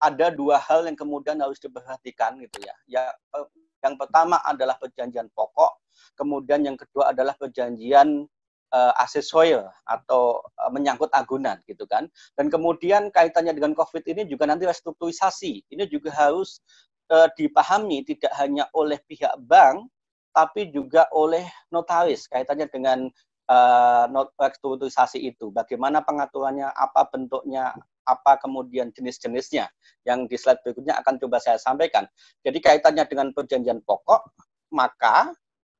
ada dua hal yang kemudian harus diperhatikan gitu ya. Yang pertama adalah perjanjian pokok, kemudian yang kedua adalah perjanjian aksesoil atau menyangkut agunan gitu kan. Dan kemudian kaitannya dengan COVID ini juga nanti restrukturisasi. Ini juga harus dipahami tidak hanya oleh pihak bank tapi juga oleh notaris kaitannya dengan restrukturisasi itu. Bagaimana pengaturannya, apa bentuknya, apa kemudian jenis-jenisnya yang di slide berikutnya akan coba saya sampaikan. Jadi kaitannya dengan perjanjian pokok, maka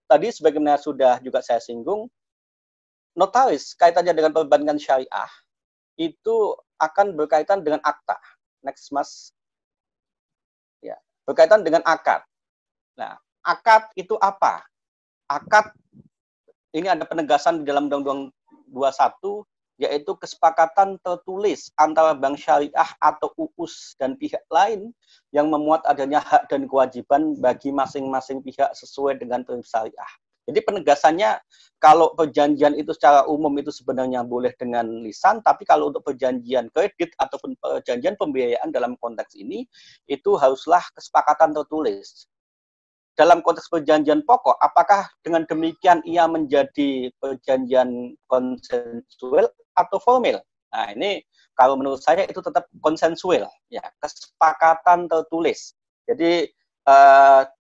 tadi sebagaimana sudah juga saya singgung, notaris kaitannya dengan perbankan syariah itu akan berkaitan dengan akta. Next, Mas. Ya, berkaitan dengan akad. Nah, akad itu apa? Akad ini ada penegasan di dalam Undang-Undang 21, yaitu kesepakatan tertulis antara bank syariah atau UUS dan pihak lain yang memuat adanya hak dan kewajiban bagi masing-masing pihak sesuai dengan prinsip syariah. Jadi penegasannya, kalau perjanjian itu secara umum itu sebenarnya boleh dengan lisan, tapi kalau untuk perjanjian kredit ataupun perjanjian pembiayaan dalam konteks ini, itu haruslah kesepakatan tertulis. Dalam konteks perjanjian pokok, apakah dengan demikian ia menjadi perjanjian konsensual atau formal? Nah, ini kalau menurut saya itu tetap konsensual, ya, kesepakatan tertulis. Jadi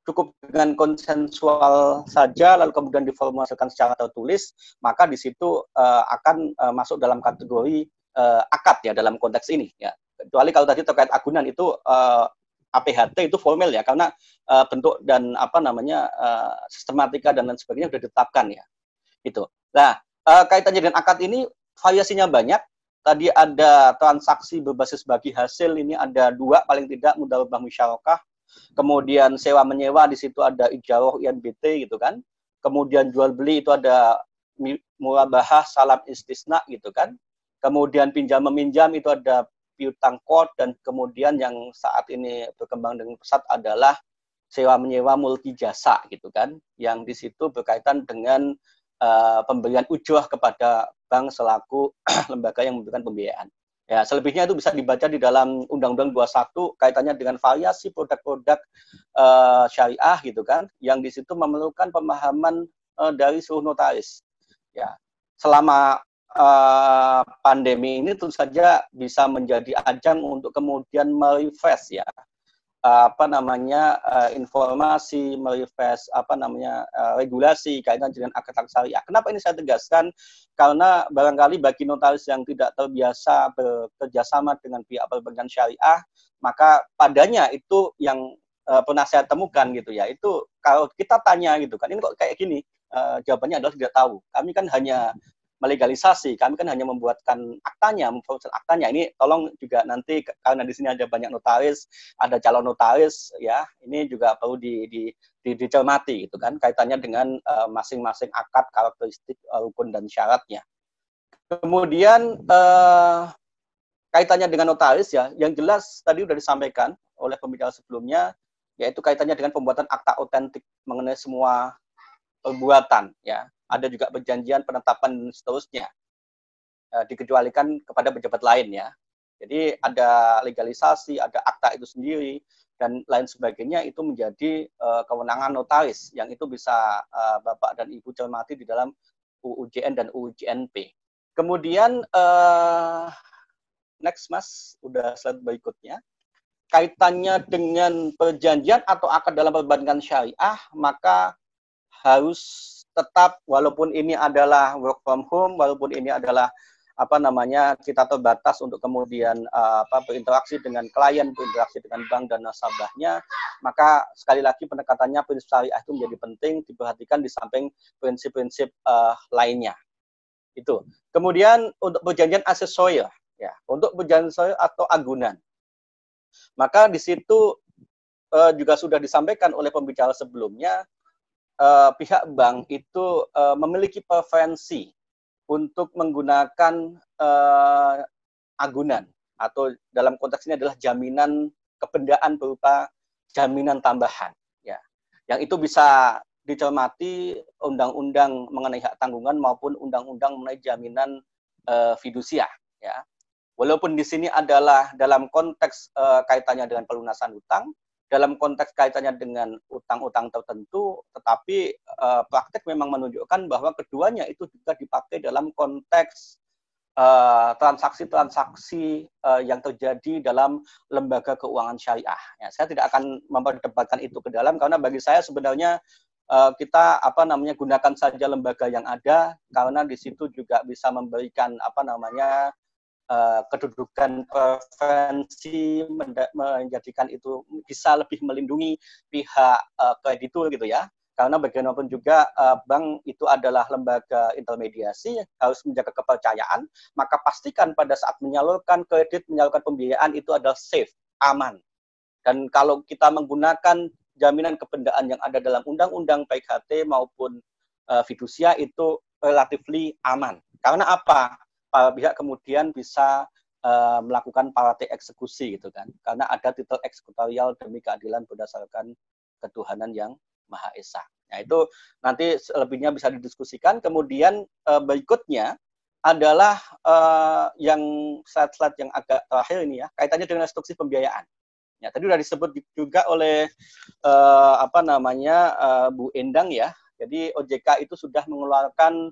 cukup dengan konsensual saja, lalu kemudian diformulasikan secara tertulis, maka di situ akan masuk dalam kategori akad ya dalam konteks ini. Ya. Kecuali kalau tadi terkait agunan itu APHT itu formal ya, karena bentuk dan sistematika dan lain sebagainya sudah ditetapkan ya. Itu. Nah, kaitannya dengan akad ini variasinya banyak. Tadi ada transaksi berbasis bagi hasil, ini ada 2 paling tidak, mudharabah musyarakah. Kemudian sewa menyewa, di situ ada ijarah INBT gitu kan. Kemudian jual beli itu ada murabahah salam istisna gitu kan. Kemudian pinjam meminjam itu ada piutang kod, dan kemudian yang saat ini berkembang dengan pesat adalah sewa menyewa multi jasa gitu kan, yang di situ berkaitan dengan pemberian ujrah kepada bank selaku lembaga yang memberikan pembiayaan. Ya, selebihnya itu bisa dibaca di dalam Undang-Undang 21 kaitannya dengan variasi produk-produk syariah gitu kan, yang di situ memerlukan pemahaman dari seluruh notaris. Ya, selama pandemi ini tentu saja bisa menjadi ajang untuk kemudian merefresh ya informasi, merefresh regulasi kaitan dengan akad syariah. Kenapa ini saya tegaskan? Karena barangkali bagi notaris yang tidak terbiasa bekerjasama dengan pihak perbankan syariah, maka padanya itu yang pernah saya temukan gitu ya. Itu kalau kita tanya gitu kan, ini kok kayak gini? Jawabannya adalah tidak tahu. Kami kan hanya melegalisasi, kami kan hanya membuatkan aktanya, memproses aktanya. Ini tolong juga nanti, karena di sini ada banyak notaris, ada calon notaris, ya, ini juga perlu dicermati gitu kan, kaitannya dengan masing-masing akad, karakteristik, rukun dan syaratnya. Kemudian kaitannya dengan notaris ya, yang jelas tadi sudah disampaikan oleh pembicara sebelumnya, yaitu kaitannya dengan pembuatan akta otentik mengenai semua perbuatan, ya. Ada juga perjanjian penetapan dan seterusnya, dikecualikan kepada pejabat lain ya. Jadi ada legalisasi, ada akta itu sendiri, dan lain sebagainya, itu menjadi kewenangan notaris, yang itu bisa Bapak dan Ibu cermati di dalam UU JN dan UU JNP. Kemudian, next Mas, udah slide berikutnya. Kaitannya dengan perjanjian atau akad dalam perbankan syariah, maka harus tetap, walaupun ini adalah work from home, walaupun ini adalah kita terbatas untuk kemudian berinteraksi dengan klien, berinteraksi dengan bank dan nasabahnya, maka sekali lagi pendekatannya prinsip syariah itu menjadi penting diperhatikan di samping prinsip-prinsip lainnya. Itu. Kemudian untuk perjanjian aksesoil, ya, untuk perjanjian aksesoil atau agunan, maka di situ juga sudah disampaikan oleh pembicara sebelumnya, pihak bank itu memiliki preferensi untuk menggunakan agunan, atau dalam konteks ini adalah jaminan kebendaan berupa jaminan tambahan, ya, yang itu bisa dicermati undang-undang mengenai hak tanggungan maupun undang-undang mengenai jaminan fidusia, ya. Walaupun di sini adalah dalam konteks kaitannya dengan pelunasan hutang, dalam konteks kaitannya dengan utang-utang tertentu, tetapi praktek memang menunjukkan bahwa keduanya itu juga dipakai dalam konteks transaksi-transaksi yang terjadi dalam lembaga keuangan syariah. Ya, saya tidak akan memperdebatkan itu ke dalam karena bagi saya sebenarnya kita gunakan saja lembaga yang ada karena di situ juga bisa memberikan kedudukan preferensi menjadikan itu bisa lebih melindungi pihak kreditur gitu ya. Karena bagaimanapun juga bank itu adalah lembaga intermediasi harus menjaga kepercayaan, maka pastikan pada saat menyalurkan kredit, menyalurkan pembiayaan itu adalah safe, aman. Dan kalau kita menggunakan jaminan kebendaan yang ada dalam undang-undang baik HT maupun fidusia itu relatifly aman. Karena apa? Pihak kemudian bisa melakukan parate eksekusi gitu kan, karena ada titel eksekutorial demi keadilan berdasarkan ketuhanan yang Maha Esa. Nah itu nanti selebihnya bisa didiskusikan. Kemudian berikutnya adalah yang slide-slide yang agak terakhir ini ya, kaitannya dengan instruksi pembiayaan. Ya tadi sudah disebut juga oleh Bu Endang ya. Jadi OJK itu sudah mengeluarkan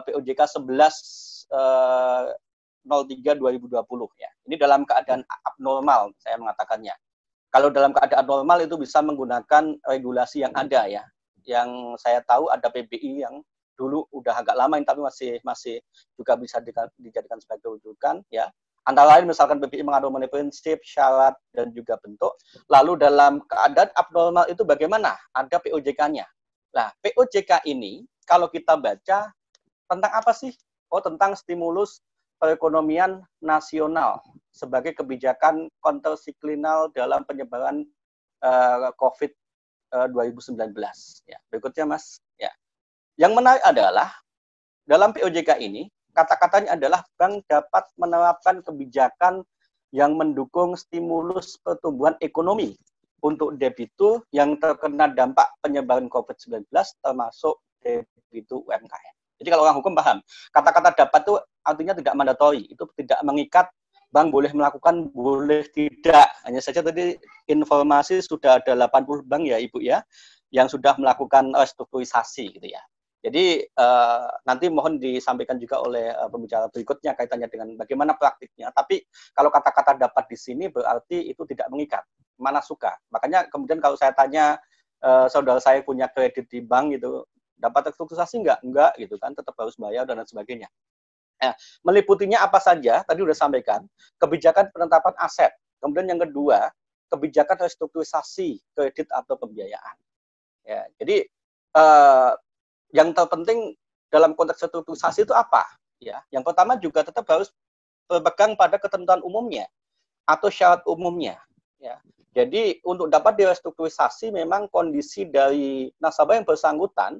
POJK 11/03/2020 ya. Ini dalam keadaan abnormal saya mengatakannya. Kalau dalam keadaan normal itu bisa menggunakan regulasi yang ada ya. Yang saya tahu ada PBI yang dulu udah agak lama tapi masih juga bisa dijadikan sebagai rujukan ya. Antara lain misalkan PBI mengatur mengenai prinsip, syarat dan juga bentuk. Lalu dalam keadaan abnormal itu bagaimana? Ada POJK-nya. Nah, POJK ini kalau kita baca tentang apa sih? Oh, tentang stimulus perekonomian nasional sebagai kebijakan kontrsiklinal dalam penyebaran COVID 2019. Ya, berikutnya, Mas. Ya. Yang menarik adalah dalam POJK ini kata-katanya adalah bank dapat menerapkan kebijakan yang mendukung stimulus pertumbuhan ekonomi untuk debitur yang terkena dampak penyebaran COVID-19 termasuk debitur UMKM. Jadi kalau orang hukum paham, kata-kata dapat itu artinya tidak mandatori, itu tidak mengikat bank boleh melakukan, boleh tidak. Hanya saja tadi informasi sudah ada 80 bank ya Ibu ya, yang sudah melakukan restrukturisasi gitu ya. Jadi nanti mohon disampaikan juga oleh pembicara berikutnya kaitannya dengan bagaimana praktiknya. Tapi kalau kata-kata dapat di sini berarti itu tidak mengikat, mana suka. Makanya kemudian kalau saya tanya saudara saya punya kredit di bank gitu, dapat restrukturisasi enggak gitu kan, tetap harus bayar dan lain sebagainya. Nah, meliputinya apa saja? Tadi sudah sampaikan, kebijakan penetapan aset. Kemudian yang kedua, kebijakan restrukturisasi kredit atau pembiayaan. Ya, jadi yang terpenting dalam konteks restrukturisasi itu apa? Ya, yang pertama juga tetap harus berpegang pada ketentuan umumnya atau syarat umumnya. Ya, jadi untuk dapat direstrukturisasi memang kondisi dari nasabah yang bersangkutan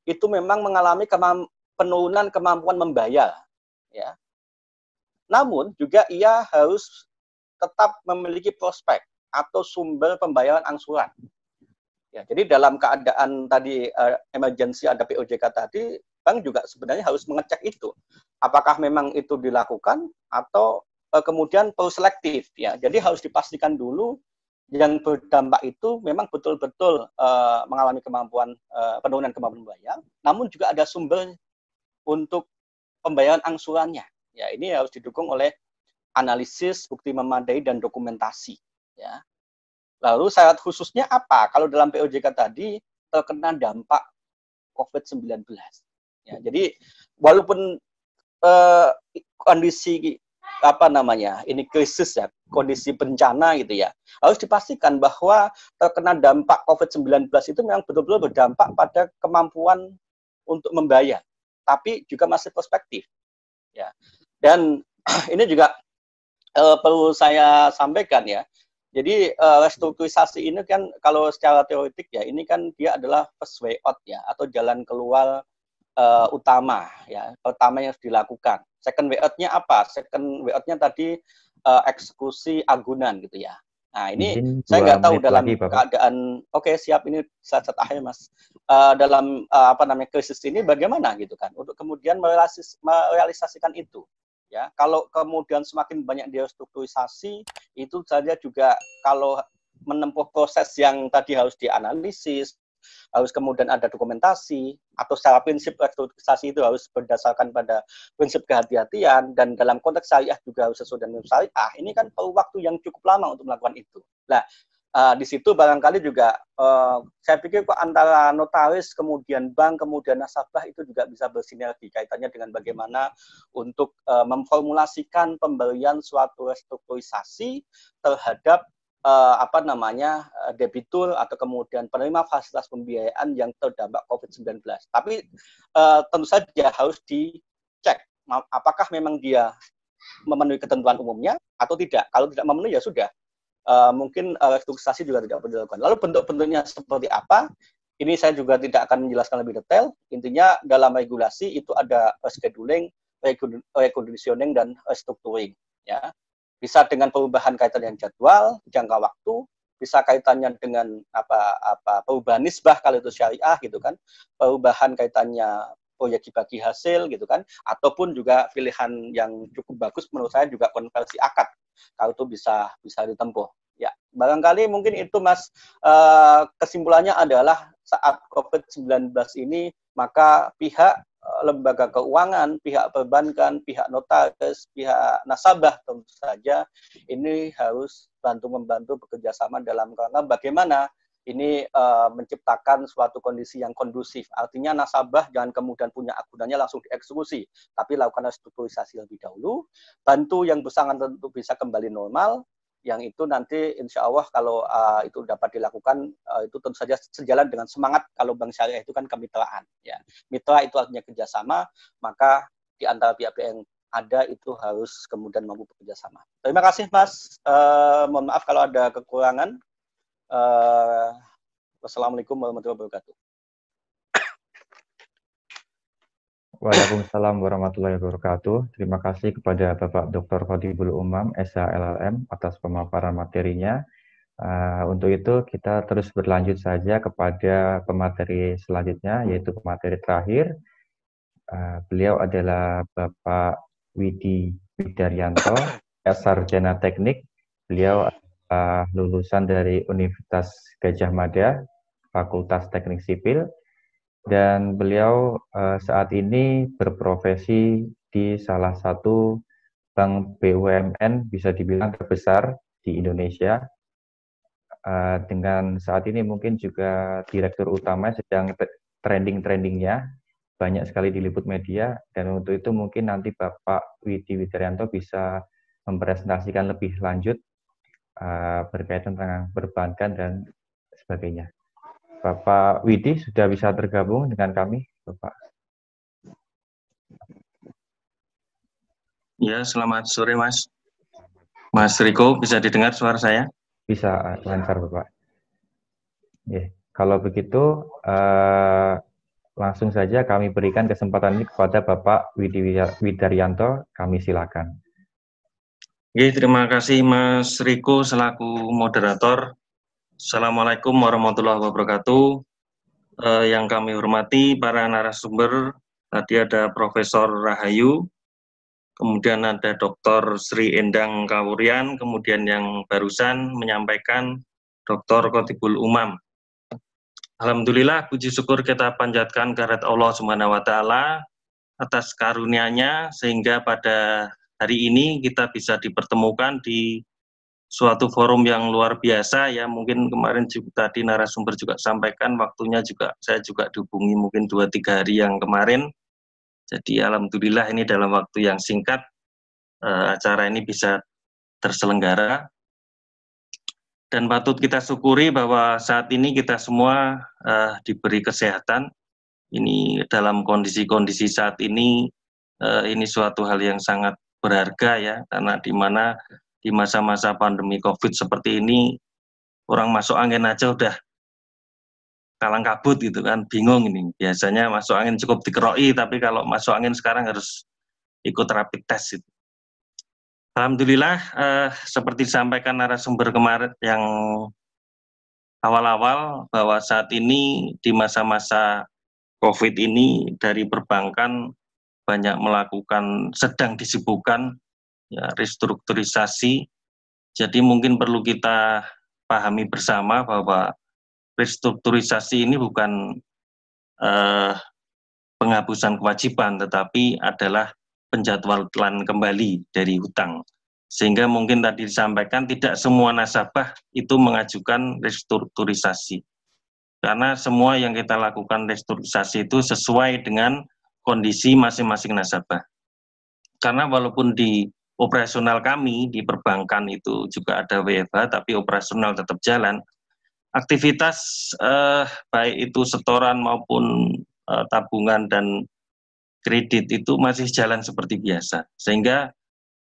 itu memang mengalami penurunan kemampuan membayar, ya. Namun juga ia harus tetap memiliki prospek atau sumber pembayaran angsuran. Ya, jadi dalam keadaan tadi emergency ada POJK tadi, bank juga sebenarnya harus mengecek itu. Apakah memang itu dilakukan atau kemudian perlu selektif, ya. Jadi harus dipastikan dulu yang berdampak itu memang betul-betul mengalami penurunan kemampuan membayar, namun juga ada sumber untuk pembayaran angsurannya. Ya, ini harus didukung oleh analisis, bukti memadai dan dokumentasi. Ya. Lalu syarat khususnya apa? Kalau dalam POJK tadi terkena dampak COVID-19. Ya, jadi walaupun kondisi ini krisis ya, kondisi bencana gitu ya, harus dipastikan bahwa terkena dampak COVID-19 itu memang betul-betul berdampak pada kemampuan untuk membayar, tapi juga masih perspektif ya. Dan ini juga perlu saya sampaikan ya. Jadi restrukturisasi ini kan kalau secara teoretik ya, ini kan dia adalah first way out ya, atau jalan keluar utama ya, pertama yang harus dilakukan. Second way out-nya apa? Second way out-nya tadi eksekusi agunan gitu ya. Nah ini saya nggak tahu dalam keadaan siap, ini slide akhir Mas. Dalam krisis ini bagaimana gitu kan untuk kemudian merealisasikan itu. Ya, kalau kemudian semakin banyak restrukturisasi, itu saja juga kalau menempuh proses yang tadi harus dianalisis, harus kemudian ada dokumentasi, atau secara prinsip restrukturisasi itu harus berdasarkan pada prinsip kehati-hatian, dan dalam konteks syariah juga harus sesuai dengan syariah. Ini kan perlu waktu yang cukup lama untuk melakukan itu. Nah, di situ barangkali juga saya pikir kok antara notaris, kemudian bank, kemudian nasabah itu juga bisa bersinergi kaitannya dengan bagaimana untuk memformulasikan pemberian suatu restrukturisasi terhadap debitur atau kemudian penerima fasilitas pembiayaan yang terdampak COVID-19. Tapi tentu saja harus dicek apakah memang dia memenuhi ketentuan umumnya atau tidak. Kalau tidak memenuhi ya sudah. Mungkin restrukturisasi juga tidak perlu dilakukan. Lalu bentuk-bentuknya seperti apa? Ini saya juga tidak akan menjelaskan lebih detail. Intinya dalam regulasi itu ada scheduling, reconditioning, dan restructuring. Ya, bisa dengan perubahan kaitan dengan jadwal, jangka waktu, bisa kaitannya dengan perubahan nisbah kalau itu syariah gitu kan, perubahan kaitannya proyek bagi hasil gitu kan, ataupun juga pilihan yang cukup bagus menurut saya juga konversi akad kalau itu bisa ditempuh. Ya, barangkali mungkin itu Mas, kesimpulannya adalah saat COVID-19 ini maka pihak lembaga keuangan, pihak perbankan, pihak notaris, pihak nasabah tentu saja ini harus membantu bekerja sama dalam rangka bagaimana ini menciptakan suatu kondisi yang kondusif. Artinya nasabah jangan kemudian punya akunannya langsung dieksekusi, tapi lakukan restrukturisasi lebih dahulu, bantu yang bersangkutan tentu bisa kembali normal, yang itu nanti insya Allah kalau itu dapat dilakukan, itu tentu saja sejalan dengan semangat kalau Bank Syariah itu kan kemitraan. Ya. Mitra itu artinya kerjasama, maka di antara pihak-pihak yang ada itu harus kemudian mampu bekerja sama. Terima kasih Mas, mohon maaf kalau ada kekurangan. Wassalamualaikum warahmatullahi wabarakatuh. Waalaikumsalam warahmatullahi wabarakatuh. Terima kasih kepada Bapak Dr. Khatibul Umam, SHLLM, atas pemaparan materinya. Untuk itu kita terus berlanjut saja kepada pemateri selanjutnya, yaitu pemateri terakhir. Beliau adalah Bapak Widi Widaryanto, Sarjana Teknik. Beliau lulusan dari Universitas Gadjah Mada, Fakultas Teknik Sipil, dan beliau saat ini berprofesi di salah satu bank BUMN bisa dibilang terbesar di Indonesia. Dengan saat ini mungkin juga direktur utama sedang trending-trendingnya, banyak sekali diliput media, dan untuk itu mungkin nanti Bapak Widi Widaryanto bisa mempresentasikan lebih lanjut berkaitan tentang perbankan dan sebagainya. Bapak Widi sudah bisa tergabung dengan kami, Bapak. Ya, selamat sore Mas. Mas Riko, bisa didengar suara saya? Bisa, lancar Bapak. Ya, kalau begitu langsung saja kami berikan kesempatan ini kepada Bapak Widi Widaryanto, kami silakan. Oke, terima kasih Mas Riko selaku moderator. Assalamualaikum warahmatullahi wabarakatuh. Yang kami hormati para narasumber, tadi ada Profesor Rahayu, kemudian ada Dr. Sri Endang Kawurian, kemudian yang barusan menyampaikan Dr. Khatibul Umam. Alhamdulillah, puji syukur kita panjatkan kehadirat Allah Subhanahu wa Ta'ala atas karunia-Nya sehingga pada hari ini kita bisa dipertemukan di suatu forum yang luar biasa ya. Mungkin kemarin juga tadi narasumber juga sampaikan waktunya juga saya juga dihubungi mungkin 2-3 hari yang kemarin. Jadi alhamdulillah ini dalam waktu yang singkat acara ini bisa terselenggara. Dan patut kita syukuri bahwa saat ini kita semua diberi kesehatan. Ini dalam kondisi-kondisi saat ini suatu hal yang sangat berharga ya, karena di mana di masa-masa pandemi COVID seperti ini orang masuk angin aja udah kalang kabut gitu kan, bingung ini. Biasanya masuk angin cukup dikeroi, tapi kalau masuk angin sekarang harus ikut rapid test gitu. Alhamdulillah seperti disampaikan narasumber kemarin yang awal-awal bahwa saat ini di masa-masa COVID ini dari perbankan banyak melakukan, sedang disibukkan ya restrukturisasi. Jadi mungkin perlu kita pahami bersama bahwa restrukturisasi ini bukan penghapusan kewajiban, tetapi adalah penjadwalan kembali dari hutang. Sehingga mungkin tadi disampaikan tidak semua nasabah itu mengajukan restrukturisasi. Karena semua yang kita lakukan restrukturisasi itu sesuai dengan kondisi masing-masing nasabah. Karena walaupun di operasional kami, di perbankan itu juga ada WFH, tapi operasional tetap jalan, aktivitas baik itu setoran maupun tabungan dan kredit itu masih jalan seperti biasa. Sehingga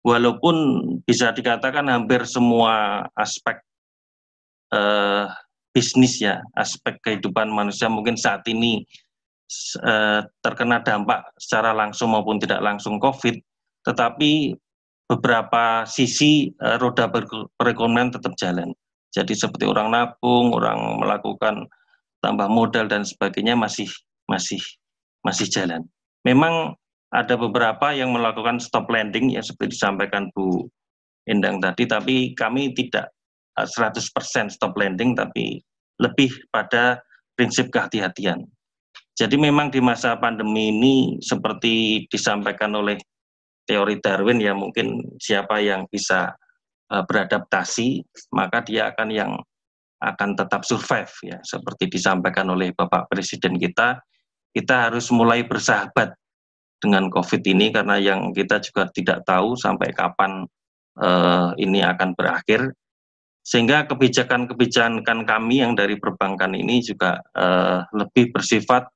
walaupun bisa dikatakan hampir semua aspek bisnis ya, aspek kehidupan manusia mungkin saat ini terkena dampak secara langsung maupun tidak langsung COVID, tetapi beberapa sisi roda perekonomian tetap jalan. Jadi seperti orang nabung, orang melakukan tambah modal dan sebagainya masih jalan. Memang ada beberapa yang melakukan stop lending ya seperti disampaikan Bu Endang tadi, tapi kami tidak 100% stop lending, tapi lebih pada prinsip kehati-hatian. Jadi memang di masa pandemi ini seperti disampaikan oleh teori Darwin ya, mungkin siapa yang bisa beradaptasi maka dia akan tetap survive ya, seperti disampaikan oleh Bapak Presiden kita harus mulai bersahabat dengan COVID ini karena yang kita juga tidak tahu sampai kapan ini akan berakhir. Sehingga kebijakan-kebijakan kami yang dari perbankan ini juga lebih bersifat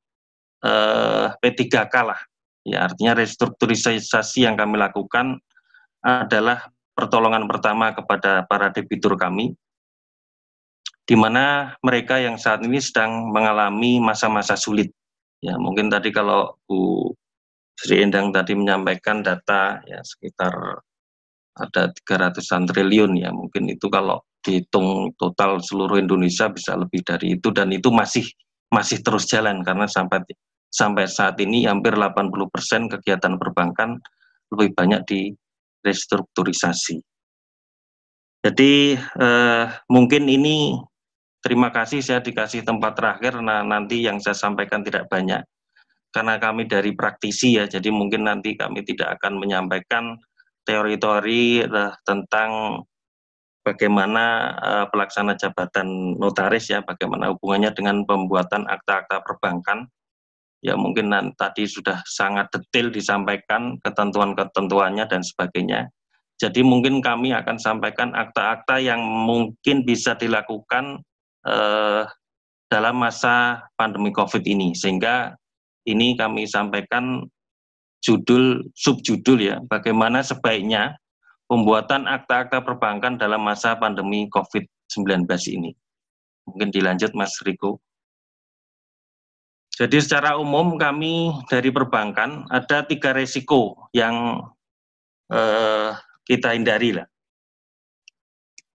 P3K lah. Ya, artinya restrukturisasi yang kami lakukan adalah pertolongan pertama kepada para debitur kami, di mana mereka yang saat ini sedang mengalami masa-masa sulit. Ya, mungkin tadi kalau Bu Sri Endang tadi menyampaikan data ya sekitar ada 300-an triliun ya, mungkin itu kalau dihitung total seluruh Indonesia bisa lebih dari itu, dan itu masih terus jalan karena sampai saat ini hampir 80% kegiatan perbankan lebih banyak di restrukturisasi. Jadi mungkin ini terima kasih saya dikasih tempat terakhir. Nah, nanti yang saya sampaikan tidak banyak karena kami dari praktisi ya, jadi mungkin nanti kami tidak akan menyampaikan teori-teori tentang bagaimana pelaksana jabatan notaris ya, bagaimana hubungannya dengan pembuatan akta-akta perbankan. Ya mungkin tadi sudah sangat detail disampaikan ketentuan-ketentuannya dan sebagainya. Jadi mungkin kami akan sampaikan akta-akta yang mungkin bisa dilakukan dalam masa pandemi COVID ini. Sehingga ini kami sampaikan subjudul ya, bagaimana sebaiknya pembuatan akta-akta perbankan dalam masa pandemi COVID-19 ini. Mungkin dilanjut Mas Riko. Jadi secara umum kami dari perbankan ada 3 resiko yang kita hindari lah.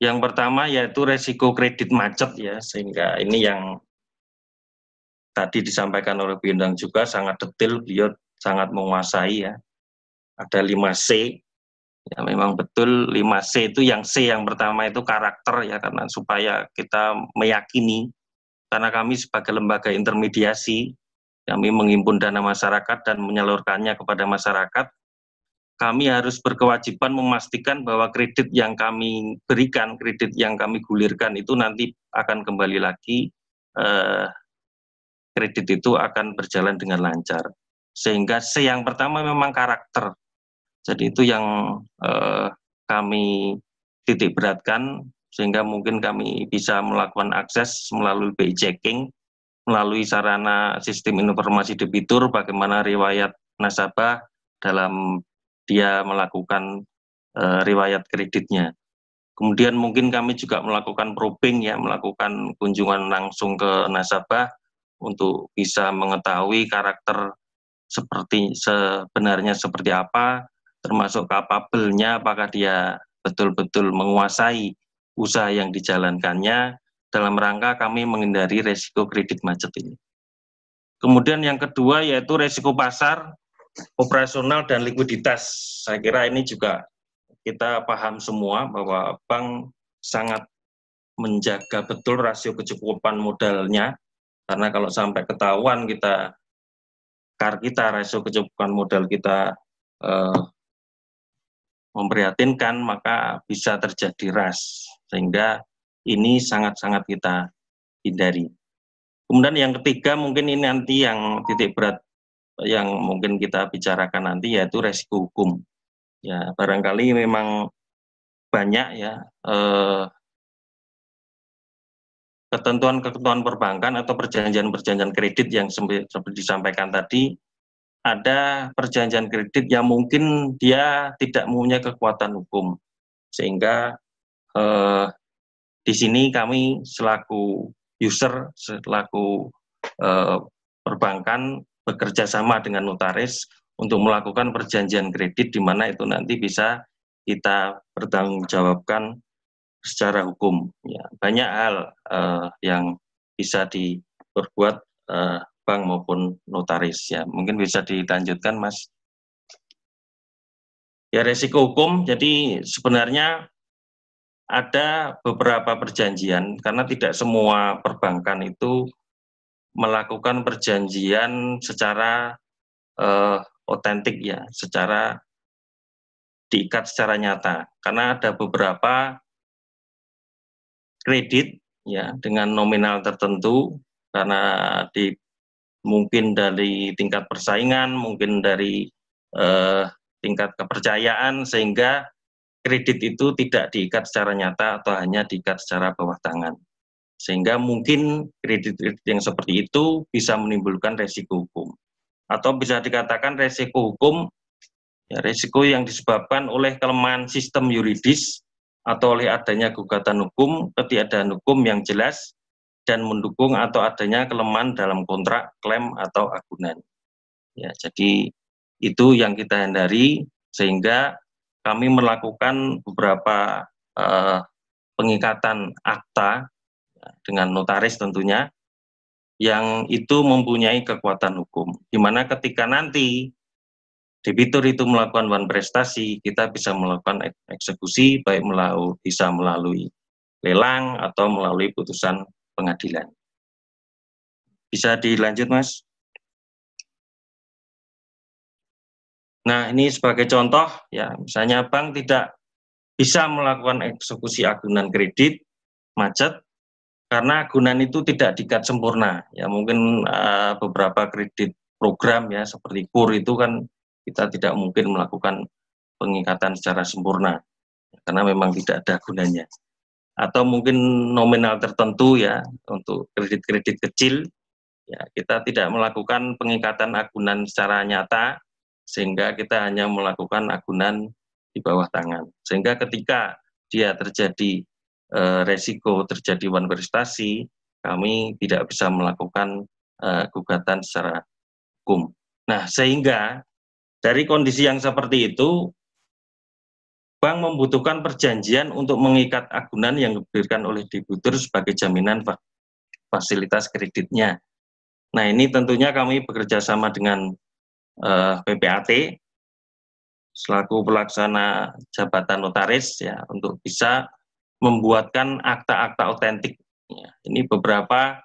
Yang pertama yaitu resiko kredit macet ya, sehingga ini yang tadi disampaikan oleh Bu Endang juga sangat detail, beliau sangat menguasai ya. Ada 5C, ya memang betul 5C itu yang C yang pertama itu karakter ya, karena supaya kita meyakini, karena kami sebagai lembaga intermediasi, kami menghimpun dana masyarakat dan menyalurkannya kepada masyarakat, kami harus berkewajiban memastikan bahwa kredit yang kami berikan, kredit yang kami gulirkan itu nanti akan kembali lagi, kredit itu akan berjalan dengan lancar. Sehingga C yang pertama memang karakter. Jadi itu yang kami titik beratkan, sehingga mungkin kami bisa melakukan akses melalui BI checking, melalui sarana sistem informasi debitur, bagaimana riwayat nasabah dalam dia melakukan riwayat kreditnya. Kemudian mungkin kami juga melakukan probing ya, melakukan kunjungan langsung ke nasabah untuk bisa mengetahui karakter sebenarnya seperti apa, termasuk kapabelnya, apakah dia betul-betul menguasai usaha yang dijalankannya, dalam rangka kami menghindari resiko kredit macet ini. Kemudian yang kedua yaitu resiko pasar. operasional dan likuiditas. Saya kira ini juga kita paham semua bahwa bank sangat menjaga betul rasio kecukupan modalnya, karena kalau sampai ketahuan rasio kecukupan modal kita memprihatinkan, maka bisa terjadi ras, sehingga ini sangat-sangat kita hindari. Kemudian yang ketiga, mungkin ini nanti yang titik berat yang mungkin kita bicarakan nanti, yaitu resiko hukum. Ya, barangkali memang banyak ya ketentuan-ketentuan perbankan atau perjanjian-perjanjian kredit yang seperti disampaikan tadi. Ada perjanjian kredit yang mungkin dia tidak mempunyai kekuatan hukum, sehingga di sini kami selaku user, selaku perbankan bekerja sama dengan notaris untuk melakukan perjanjian kredit, di mana itu nanti bisa kita bertanggungjawabkan secara hukum. Ya, banyak hal yang bisa diperbuat bank maupun notaris. Ya, mungkin bisa dilanjutkan, Mas. Ya, resiko hukum. Jadi sebenarnya ada beberapa perjanjian, karena tidak semua perbankan itu melakukan perjanjian secara otentik ya, secara diikat secara nyata. Karena ada beberapa kredit ya dengan nominal tertentu, karena mungkin dari tingkat persaingan, mungkin dari tingkat kepercayaan, sehingga kredit itu tidak diikat secara nyata atau hanya diikat secara bawah tangan. Sehingga mungkin kredit-kredit yang seperti itu bisa menimbulkan resiko hukum. Atau bisa dikatakan resiko hukum, ya, resiko yang disebabkan oleh kelemahan sistem yuridis atau oleh adanya gugatan hukum, ketiadaan hukum yang jelas, dan mendukung atau adanya kelemahan dalam kontrak, klaim, atau agunan. Ya, jadi itu yang kita hindari, sehingga kami melakukan beberapa pengikatan akta ya, dengan notaris tentunya, yang itu mempunyai kekuatan hukum, di mana ketika nanti debitur itu melakukan wan prestasi, kita bisa melakukan eksekusi, baik bisa melalui lelang atau melalui putusan pengadilan. Bisa dilanjut, Mas? Nah, ini sebagai contoh, ya, misalnya bank tidak bisa melakukan eksekusi agunan kredit macet karena agunan itu tidak diikat sempurna. Ya, mungkin beberapa kredit program ya seperti KUR itu kan kita tidak mungkin melakukan pengikatan secara sempurna karena memang tidak ada gunanya. Atau mungkin nominal tertentu ya untuk kredit-kredit kecil, ya kita tidak melakukan pengikatan agunan secara nyata, sehingga kita hanya melakukan agunan di bawah tangan. Sehingga ketika dia terjadi resiko terjadi wan prestasi, kami tidak bisa melakukan gugatan secara hukum. Nah, sehingga dari kondisi yang seperti itu, bank membutuhkan perjanjian untuk mengikat agunan yang diberikan oleh debitur sebagai jaminan fasilitas kreditnya. Nah, ini tentunya kami bekerja sama dengan PPAT selaku pelaksana jabatan notaris ya untuk bisa membuatkan akta-akta otentik. Ya, ini beberapa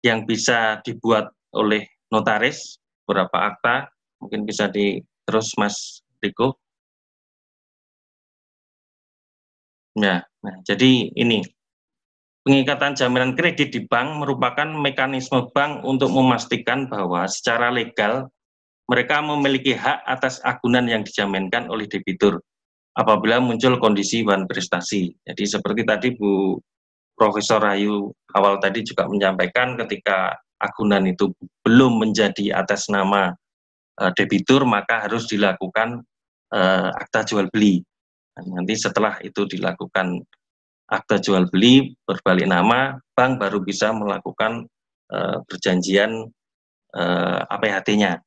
yang bisa dibuat oleh notaris, beberapa akta, mungkin bisa terus Mas Riko. Nah, jadi ini pengikatan jaminan kredit di bank merupakan mekanisme bank untuk memastikan bahwa secara legal mereka memiliki hak atas agunan yang dijaminkan oleh debitur apabila muncul kondisi wan prestasi. Jadi seperti tadi Bu Profesor Rahayu awal tadi juga menyampaikan, ketika agunan itu belum menjadi atas nama debitur, maka harus dilakukan akta jual beli. Nanti setelah itu dilakukan akta jual beli berbalik nama, bank baru bisa melakukan perjanjian APHT-nya.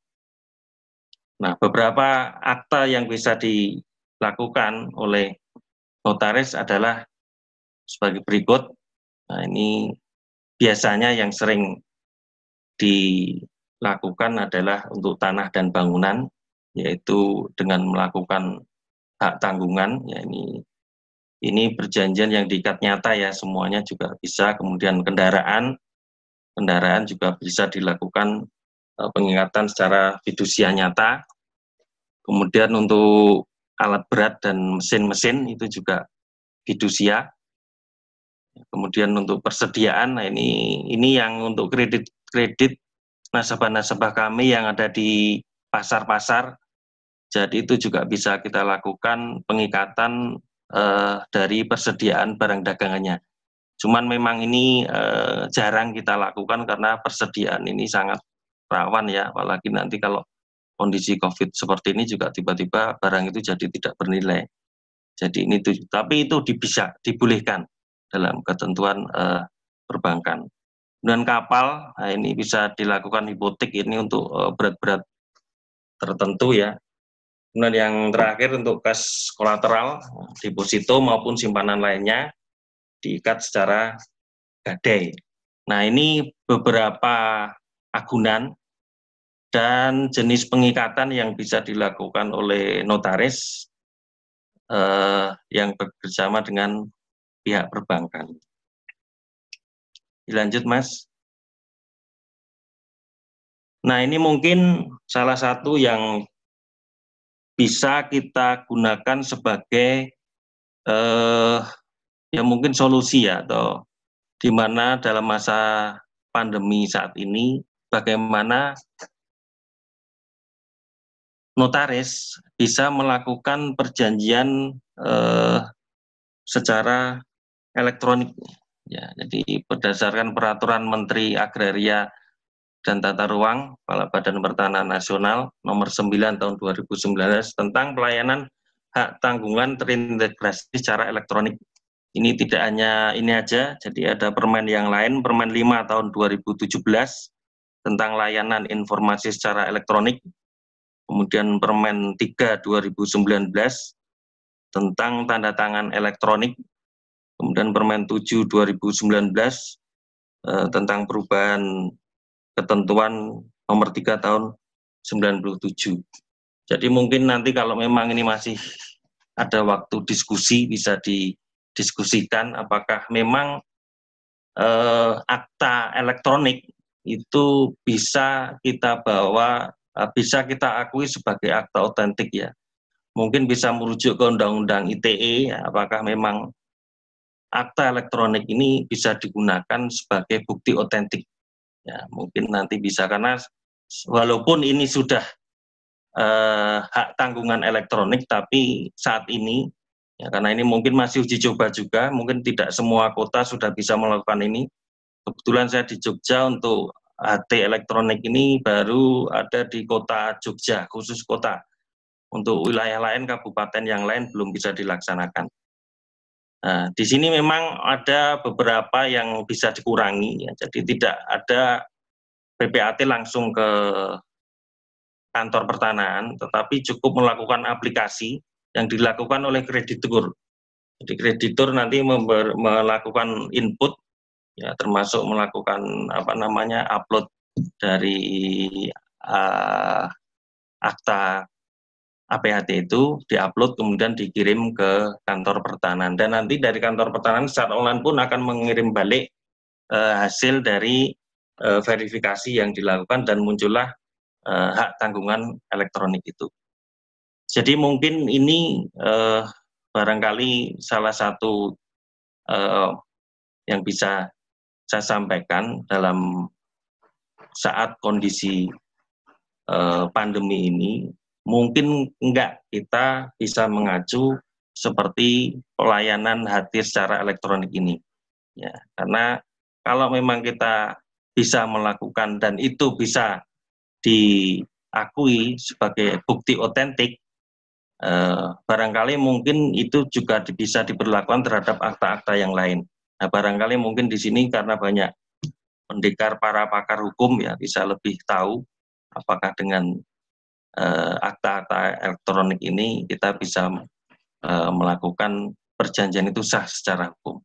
Nah, beberapa akta yang bisa dilakukan oleh notaris adalah sebagai berikut. Nah, ini biasanya yang sering lakukan adalah untuk tanah dan bangunan, yaitu dengan melakukan hak tanggungan. Ya, ini perjanjian yang diikat nyata ya, semuanya juga bisa. Kemudian kendaraan juga bisa dilakukan pengikatan secara fidusia nyata. Kemudian untuk alat berat dan mesin-mesin itu juga fidusia. Kemudian untuk persediaan, nah ini yang untuk kredit nasabah-nasabah kami yang ada di pasar-pasar. Jadi itu juga bisa kita lakukan pengikatan dari persediaan barang dagangannya. Cuman memang ini jarang kita lakukan karena persediaan ini sangat rawan ya, apalagi nanti kalau kondisi COVID seperti ini juga tiba-tiba barang itu jadi tidak bernilai. Jadi ini tuh, tapi itu bisa dibolehkan dalam ketentuan perbankan. Dan kapal, nah ini bisa dilakukan hipotek ini untuk berat-berat tertentu ya. Kemudian yang terakhir untuk kas kolateral, deposito maupun simpanan lainnya diikat secara gadai. Nah ini beberapa agunan dan jenis pengikatan yang bisa dilakukan oleh notaris yang bekerjasama dengan pihak perbankan. Dilanjut, Mas. Nah, ini mungkin salah satu yang bisa kita gunakan sebagai ya mungkin solusi ya, atau di mana dalam masa pandemi saat ini bagaimana notaris bisa melakukan perjanjian secara elektronik. Ya, jadi berdasarkan peraturan Menteri Agraria dan Tata Ruang Kepala Badan Pertanahan Nasional nomor 9 tahun 2019 tentang pelayanan hak tanggungan terintegrasi secara elektronik. Ini tidak hanya ini aja, jadi ada permen yang lain, Permen 5 tahun 2017 tentang layanan informasi secara elektronik, kemudian Permen 3 2019 tentang tanda tangan elektronik, kemudian Permen 7 2019 tentang perubahan ketentuan nomor 3 tahun 97. Jadi mungkin nanti kalau memang ini masih ada waktu diskusi, bisa didiskusikan apakah memang akta elektronik itu bisa kita bawa, bisa kita akui sebagai akta otentik ya. Mungkin bisa merujuk ke Undang-Undang ITE, ya, apakah memang akta elektronik ini bisa digunakan sebagai bukti otentik. Ya, mungkin nanti bisa, karena walaupun ini sudah hak tanggungan elektronik, tapi saat ini, ya, karena ini mungkin masih uji coba juga, mungkin tidak semua kota sudah bisa melakukan ini. Kebetulan saya di Jogja untuk HT elektronik ini baru ada di kota Jogja, khusus kota. Untuk wilayah lain, kabupaten yang lain belum bisa dilaksanakan. Nah, di sini memang ada beberapa yang bisa dikurangi, ya. Jadi tidak ada PPAT langsung ke kantor pertanahan, tetapi cukup melakukan aplikasi yang dilakukan oleh kreditur. Jadi kreditur nanti melakukan input, ya, termasuk melakukan upload dari akta APHT itu, diupload kemudian dikirim ke kantor pertanahan, dan nanti dari kantor pertanahan secara online pun akan mengirim balik hasil dari verifikasi yang dilakukan dan muncullah hak tanggungan elektronik itu. Jadi mungkin ini barangkali salah satu yang bisa saya sampaikan dalam saat kondisi pandemi ini. Mungkin enggak kita bisa mengacu seperti pelayanan HT secara elektronik ini, ya, karena kalau memang kita bisa melakukan dan itu bisa diakui sebagai bukti otentik, barangkali mungkin itu juga bisa diberlakukan terhadap akta-akta yang lain. Nah, barangkali mungkin di sini karena banyak pendekar para pakar hukum, ya, bisa lebih tahu apakah dengan akta-akta elektronik ini kita bisa melakukan perjanjian itu sah secara hukum.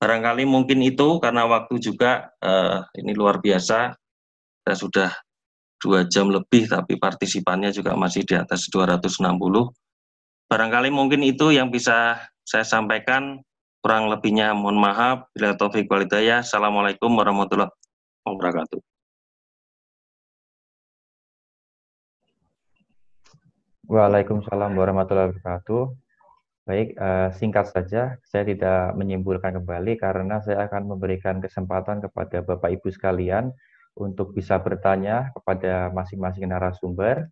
Barangkali mungkin itu, karena waktu juga ini luar biasa, kita sudah 2 jam lebih, tapi partisipannya juga masih di atas 260. Barangkali mungkin itu yang bisa saya sampaikan. Kurang lebihnya mohon maaf. Bila taufik wal hidayah. Assalamualaikum warahmatullahi wabarakatuh. Waalaikumsalam warahmatullahi wabarakatuh. Baik, singkat saja, saya tidak menyimpulkan kembali karena saya akan memberikan kesempatan kepada Bapak Ibu sekalian untuk bisa bertanya kepada masing-masing narasumber.